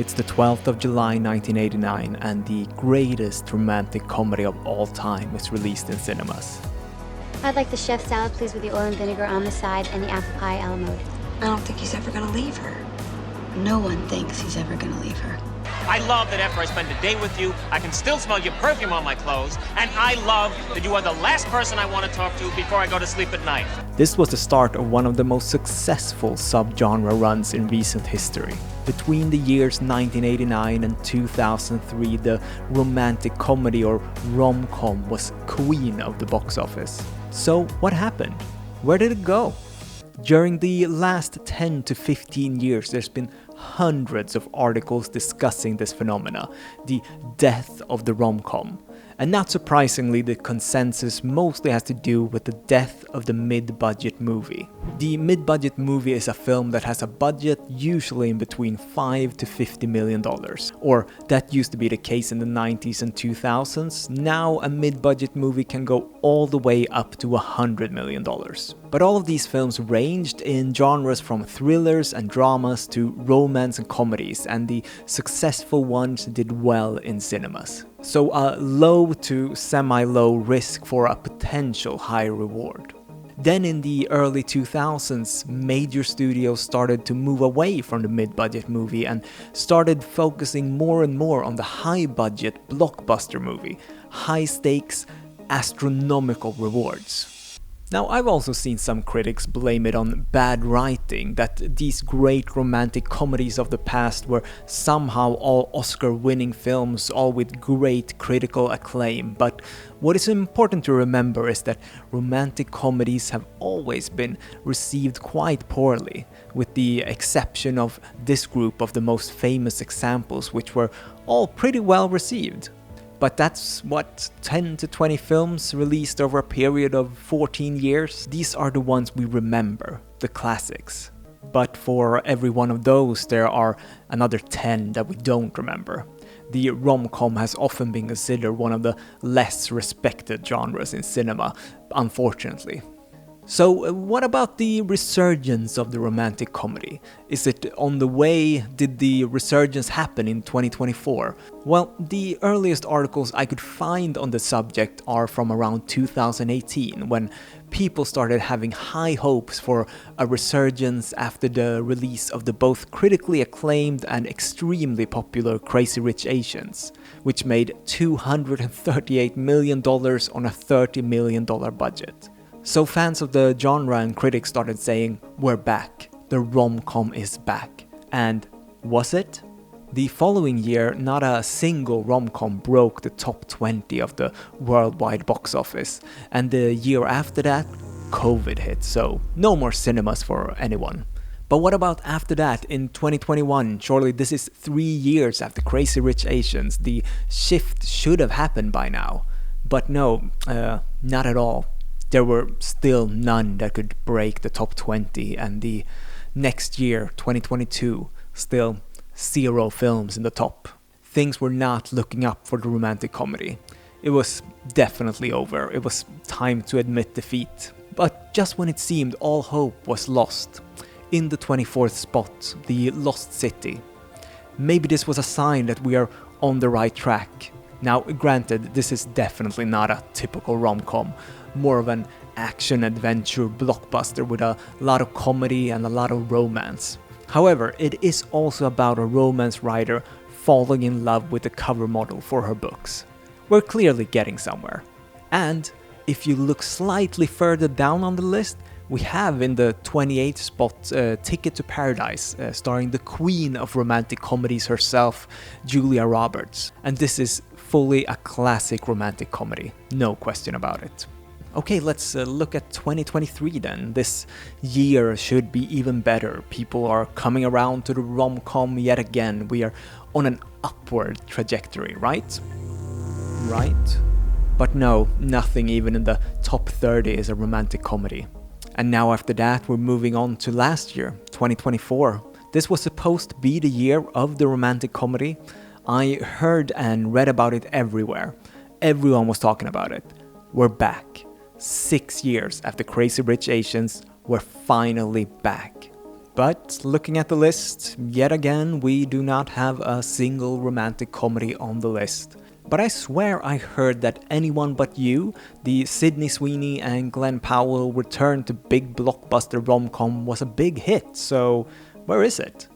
It's the 12th of July 1989 and the greatest romantic comedy of all time is released in cinemas. I'd like the chef salad, please, with the oil and vinegar on the side and the apple pie a la mode. I don't think he's ever gonna leave her. No one thinks he's ever gonna leave her. I love that after I spend a day with you, I can still smell your perfume on my clothes, and I love that you are the last person I want to talk to before I go to sleep at night. This was the start of one of the most successful subgenre runs in recent history. Between the years 1989 and 2003, the romantic comedy or rom-com was queen of the box office. So what happened? Where did it go? During the last 10 to 15 years, there's been hundreds of articles discussing this phenomena, the death of the rom-com. And not surprisingly, the consensus mostly has to do with the death of the mid-budget movie. The mid-budget movie is a film that has a budget usually in between $5 to $50 million. Or that used to be the case in the 90s and 2000s. Now a mid-budget movie can go all the way up to $100 million. But all of these films ranged in genres from thrillers and dramas to romance and comedies, and the successful ones did well in cinemas. So a low to semi-low risk for a potential high reward. Then in the early 2000s, major studios started to move away from the mid-budget movie and started focusing more and more on the high-budget blockbuster movie, high-stakes, astronomical rewards. Now, I've also seen some critics blame it on bad writing, that these great romantic comedies of the past were somehow all Oscar-winning films, all with great critical acclaim. But what is important to remember is that romantic comedies have always been received quite poorly, with the exception of this group of the most famous examples, which were all pretty well received. But that's what, 10 to 20 films released over a period of 14 years? These are the ones we remember, the classics. But for every one of those, there are another 10 that we don't remember. The rom-com has often been considered one of the less respected genres in cinema, unfortunately. So what about the resurgence of the romantic comedy? Is it on the way? Did the resurgence happen in 2024? Well, the earliest articles I could find on the subject are from around 2018, when people started having high hopes for a resurgence after the release of the both critically acclaimed and extremely popular Crazy Rich Asians, which made $238 million on a $30 million budget. So fans of the genre and critics started saying, we're back, the rom-com is back. And was it? The following year, not a single rom-com broke the top 20 of the worldwide box office. And the year after that, COVID hit, so no more cinemas for anyone. But what about after that, in 2021? Surely this is 3 years after Crazy Rich Asians. The shift should have happened by now. But no, not at all. There were still none that could break the top 20, and the next year, 2022, still 0 films in the top. Things were not looking up for the romantic comedy. It was definitely over. It was time to admit defeat. But just when it seemed all hope was lost, in the 24th spot, the Lost City. Maybe this was a sign that we are on the right track. Now, granted, this is definitely not a typical rom-com, more of an action-adventure blockbuster with a lot of comedy and a lot of romance. However, it is also about a romance writer falling in love with the cover model for her books. We're clearly getting somewhere. And if you look slightly further down on the list, we have in the 28th spot Ticket to Paradise, starring the queen of romantic comedies herself, Julia Roberts. And this is fully a classic romantic comedy, no question about it. Okay, let's look at 2023 then. This year should be even better. People are coming around to the rom-com yet again. We are on an upward trajectory, right? Right? But no, nothing even in the top 30 is a romantic comedy. And now after that, we're moving on to last year, 2024. This was supposed to be the year of the romantic comedy. I heard and read about it everywhere. Everyone was talking about it. We're back. 6 years after Crazy Rich Asians, we're finally back. But looking at the list, yet again, we do not have a single romantic comedy on the list. But I swear I heard that Anyone But You, the Sydney Sweeney and Glenn Powell return to big blockbuster rom-com was a big hit, so where is it?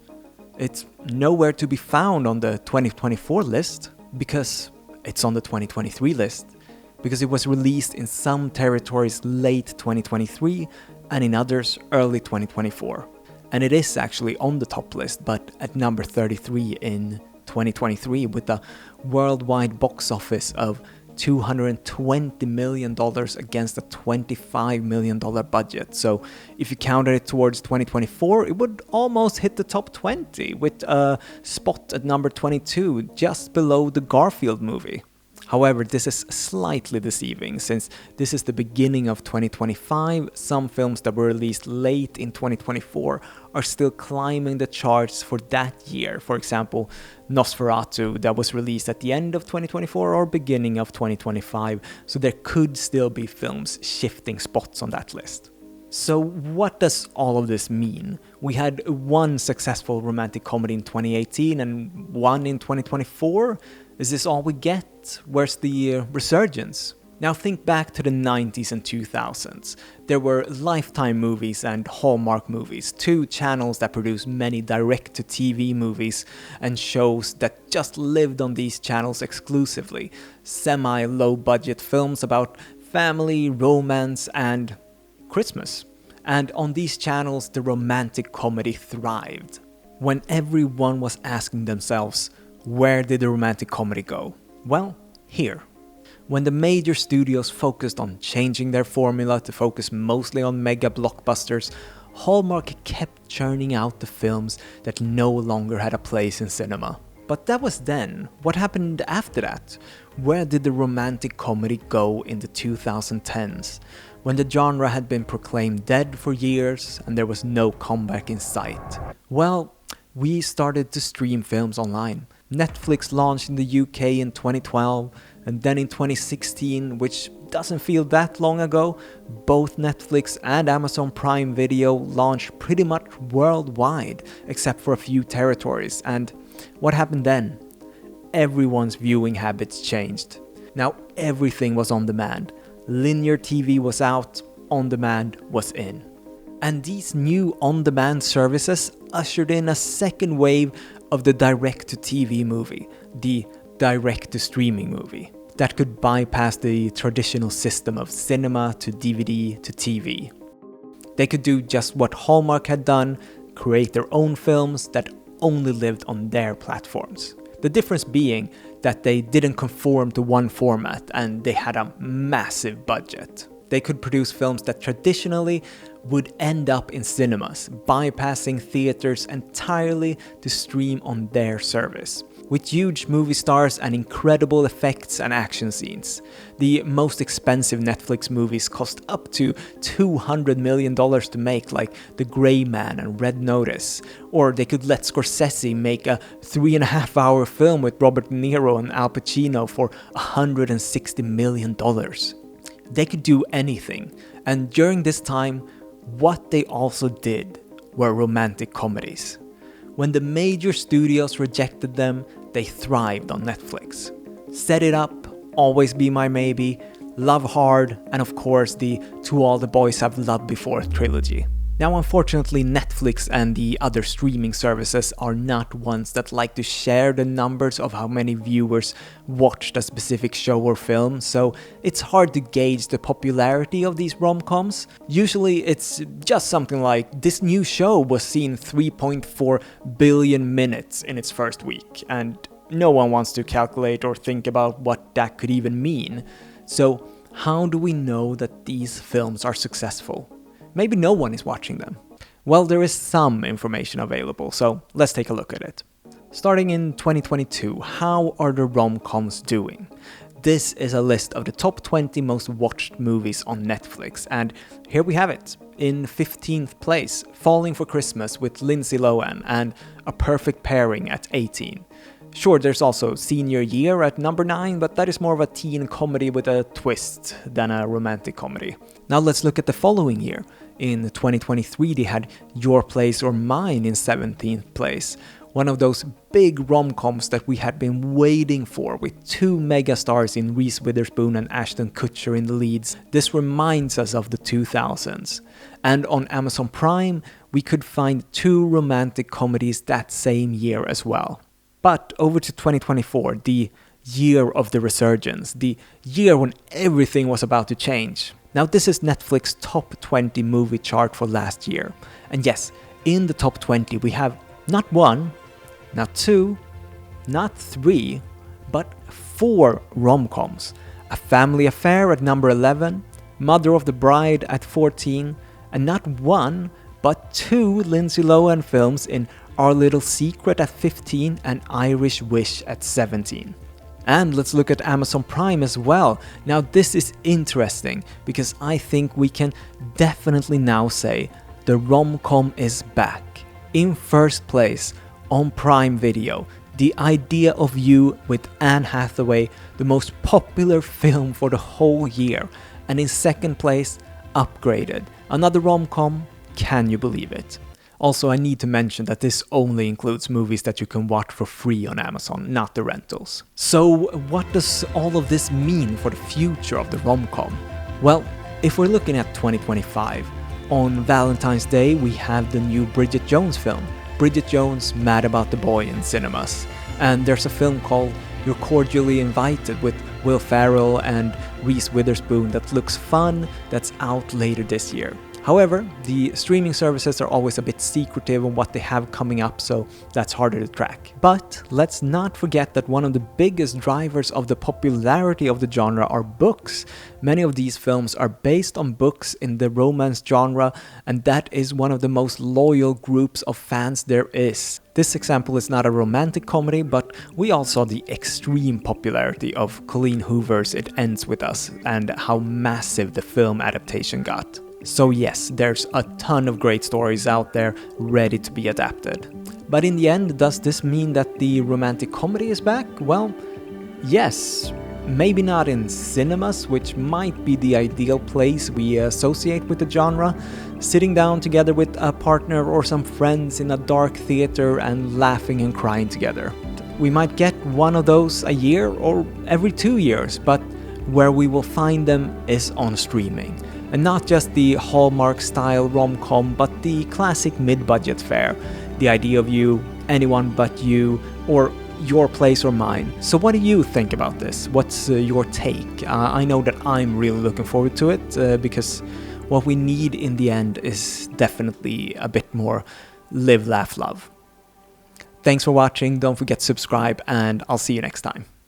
It's nowhere to be found on the 2024 list, because it's on the 2023 list, because it was released in some territories late 2023 and in others early 2024. And it is actually on the top list, but at number 33 in 2023 with a worldwide box office of $220 million against a $25 million budget. So if you counted it towards 2024, it would almost hit the top 20 with a spot at number 22 just below the Garfield movie. However, this is slightly deceiving since this is the beginning of 2025. Some films that were released late in 2024 are still climbing the charts for that year. For example, Nosferatu that was released at the end of 2024 or beginning of 2025. So there could still be films shifting spots on that list. So what does all of this mean? We had one successful romantic comedy in 2018 and one in 2024. Is this all we get? Where's the resurgence? Now think back to the 90s and 2000s. There were Lifetime movies and Hallmark movies, two channels that produced many direct-to-TV movies and shows that just lived on these channels exclusively. Semi-low-budget films about family, romance, and Christmas. And on these channels, the romantic comedy thrived. When everyone was asking themselves, where did the romantic comedy go? Well, here. When the major studios focused on changing their formula to focus mostly on mega blockbusters, Hallmark kept churning out the films that no longer had a place in cinema. But that was then. What happened after that? Where did the romantic comedy go in the 2010s? When the genre had been proclaimed dead for years and there was no comeback in sight? Well, we started to stream films online. Netflix launched in the UK in 2012, and then in 2016, which doesn't feel that long ago, both Netflix and Amazon Prime Video launched pretty much worldwide, except for a few territories. And what happened then? Everyone's viewing habits changed. Now everything was on demand. Linear TV was out, on demand was in. And these new on-demand services ushered in a second wave of the direct-to-TV movie, the direct-to-streaming movie, that could bypass the traditional system of cinema to DVD to TV. They could do just what Hallmark had done, create their own films that only lived on their platforms. The difference being that they didn't conform to one format and they had a massive budget. They could produce films that traditionally would end up in cinemas, bypassing theaters entirely to stream on their service. With huge movie stars and incredible effects and action scenes. The most expensive Netflix movies cost up to $200 million to make, like The Gray Man and Red Notice. Or they could let Scorsese make a 3.5-hour film with Robert De Niro and Al Pacino for $160 million. They could do anything, and during this time, what they also did were romantic comedies. When the major studios rejected them, they thrived on Netflix. Set It Up, Always Be My Maybe, Love Hard, and of course the To All the Boys I've Loved Before trilogy. Now unfortunately Netflix and the other streaming services are not ones that like to share the numbers of how many viewers watched a specific show or film, so it's hard to gauge the popularity of these rom-coms. Usually it's just something like, this new show was seen 3.4 billion minutes in its first week, and no one wants to calculate or think about what that could even mean. So how do we know that these films are successful? Maybe no one is watching them. Well, there is some information available, so let's take a look at it. Starting in 2022, how are the rom-coms doing? This is a list of the top 20 most watched movies on Netflix, and here we have it. In 15th place, Falling for Christmas with Lindsay Lohan and A Perfect Pairing at 18. Sure, there's also Senior Year at number 9, but that is more of a teen comedy with a twist than a romantic comedy. Now let's look at the following year. In 2023 they had Your Place or Mine in 17th place. One of those big rom-coms that we had been waiting for, with two megastars in Reese Witherspoon and Ashton Kutcher in the leads. This reminds us of the 2000s. And on Amazon Prime, we could find two romantic comedies that same year as well. But over to 2024, the year of the resurgence, the year when everything was about to change. Now this is Netflix's top 20 movie chart for last year. And yes, in the top 20 we have not one, not two, not three, but four rom-coms. A Family Affair at number 11, Mother of the Bride at 14, and not one, but two Lindsay Lohan films in Our Little Secret at 15 and Irish Wish at 17. And let's look at Amazon Prime as well. Now this is interesting because I think we can definitely now say the rom-com is back. In first place on Prime Video, The Idea of You with Anne Hathaway, the most popular film for the whole year. And in second place, Upgraded, another rom-com, can you believe it? Also, I need to mention that this only includes movies that you can watch for free on Amazon, not the rentals. So what does all of this mean for the future of the rom-com? Well, if we're looking at 2025, on Valentine's Day we have the new Bridget Jones film, Bridget Jones, Mad About the Boy, in cinemas. And there's a film called You're Cordially Invited with Will Ferrell and Reese Witherspoon that looks fun, that's out later this year. However, the streaming services are always a bit secretive on what they have coming up, so that's harder to track. But let's not forget that one of the biggest drivers of the popularity of the genre are books. Many of these films are based on books in the romance genre, and that is one of the most loyal groups of fans there is. This example is not a romantic comedy, but we all saw the extreme popularity of Colleen Hoover's It Ends With Us and how massive the film adaptation got. So yes, there's a ton of great stories out there ready to be adapted. But in the end, does this mean that the romantic comedy is back? Well, yes. Maybe not in cinemas, which might be the ideal place we associate with the genre. Sitting down together with a partner or some friends in a dark theater and laughing and crying together. We might get one of those a year or every 2 years, but where we will find them is on streaming. And not just the Hallmark-style rom-com, but the classic mid-budget fare. The Idea of You, Anyone But You, or Your Place or Mine. So what do you think about this? What's your take? I know that I'm really looking forward to it, because what we need in the end is definitely a bit more live, laugh, love. Thanks for watching, don't forget to subscribe, and I'll see you next time.